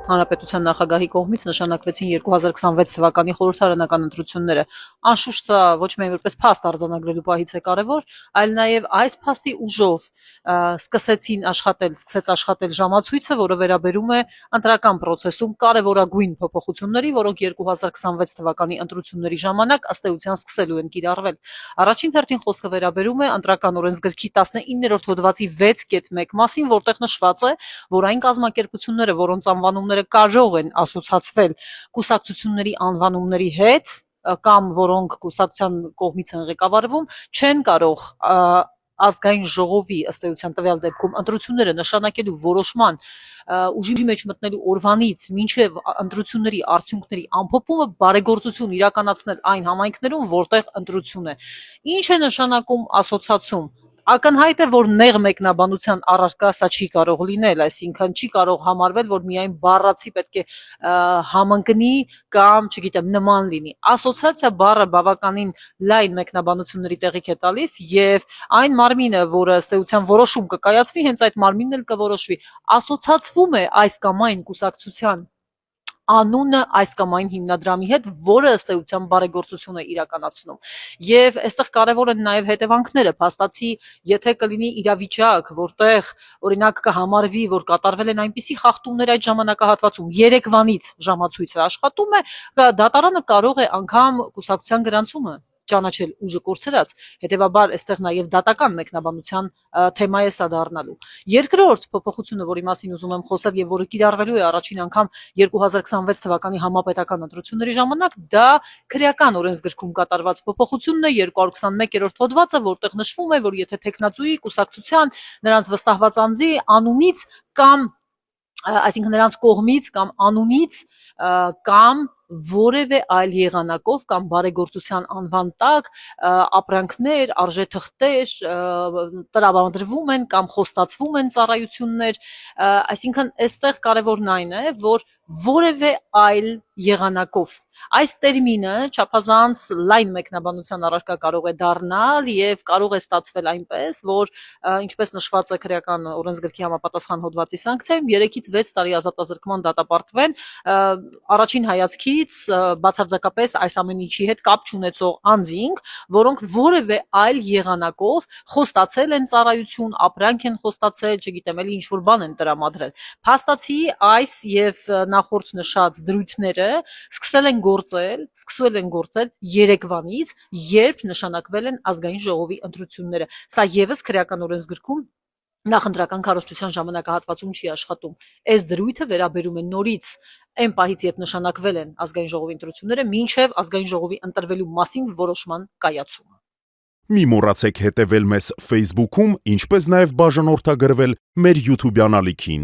Հանրապետության նախագահի կողմից նշանակվեցին 2026 թվականի խորհրդարանական ընտրությունները։ Անշուշտ սա ոչ միայն որպես փաստ արձանագրելու պահից է կարևոր, այլ նաև այս փաստի ուժով սկսեց աշխատել ժամացույցը, որը վերաբերում է ընտրական process-ում կարևորագույն փոփոխությունների, որոնք 2026 թվականի ընտրությունների ժամանակ ըստ էության սկսելու են կիրառվել։ Առաջին հերթին խոսքը վերաբերում է ընտրական օրենսգրքի 19-րդ հոդվածի 6.1 մասին, որտեղ նշված է, որ այն կազմակերպությունները, որոնց անվանումները կարող են ասոցացվել կուսակցությունների անվանումների հետ կամ որոնք կուսակցության կողմից են ղեկավարվում, չեն կարող ազգային ժողովի ըստ էության տվյալ դեպքում ընտրությունները նշանակելու որոշման ուժի մեջ մտնելու օրվանից մինչև ընտրությունների արդյունքների ամփոփումը բարեգործություն իրականացնել այն համայնքներում, որտեղ ընտրություն է։ Ինչ է նշանակում ասոցացում։ Ակնհայտ է, որ նեղ մեկնաբանության առարկա սա չի կարող լինել, այսինքն չի կարող համարվել, որ միայն բառացի պետք է համընկնի կամ, չգիտեմ, նման լինի։ Ասոցիացիա բառը բավականին լայն մեկնաբանությունների տեղիք է տալիս եւ այն մարմինը, որը ըստ էության որոշում կկայացնի, հենց այդ մարմինն էլ կորոշվի։ Ասոցացվում է այս կամ այն կուսակցության անունը այս կամ այն հիմնադրամի հետ, որը ըստ էության բարեգործություն է իրականացնում։ Եվ այստեղ կարևոր են նաև հետևանքները, փաստացի, եթե կլինի իրավիճակ, որտեղ օրինակ կհամարվի, որ կատարվել են այնպիսի խախտումներ այդ ժամանակահատվածում, երեկվանից ժամացույցը աշխատում է, դատարանը կարող է անգամ կուսակցության գրանցումը ճանաչել ուժը կորցրած, հետևաբար այստեղ նաև դատական մեկնաբանության թեմա է սա դառնալու։ Երկրորդ փոփոխությունը, որի մասին ուզում եմ խոսել եւ որը կիրառվելու է առաջին անգամ 2026 թվականի համապետական ընտրությունների ժամանակ, դա քրեական օրենսգրքում կատարված փոփոխությունն է 221-րդ հոդվածը, որտեղ նշվում է, որ եթե տեխնացուի կուսակցության նրանց վստահված անձի անունից կամ այսինքն նրանց կողմից կամ անունից կամ որևէ այլ եղանակով կամ բարեգործության անվան տակ ապրանքներ, արժեթղթեր տրամադրվում են կամ խոստացվում են ծառայություններ, այսինքն այստեղ կարևորն այն է, որ որևէ այլ եղանակով այս տերմինը չափազանց լայն մեկնաբանության առարկա կարող է դառնալ եւ կարող է ստացվել այնպես, որ ինչպես նշված է քրեական օրենսգրքի համապատասխան հոդվածի սանկցիայում 3-ից 6 տարի ազատազրկման դատապարտվեն առաջին հայացքից բացարձակապես այս ամեն ինչի հետ կապ չունեցող անձինք, որոնք որևէ այլ եղանակով խոստացել են ծառայություն, ապրանք են խոստացել, չգիտեմ, էլի ինչ որ բան են տրամադրել։ Փաստացի այս եւ նախորդ նշած դրույթները սկսել են գործել երեկվանից, երբ նշանակվել են ազգային ժողովի ընտրությունները։ Սա եւս քրեական օրենսգրքում նախընտրական քարոզչության ժամանակահատվածում չի աշխատում։ Այս դրույթը վերաբերում է նորից այն պահից, երբ նշանակվել են ազգային ժողովի ընտրությունները, մինչև ազգային ժողովի ընտրվելու մասին որոշման կայացումը։ Մի մոռացեք հետևել մեզ Facebook-ում, ինչպես նաև բաժանորդագրվել մեր YouTube-յան ալիքին։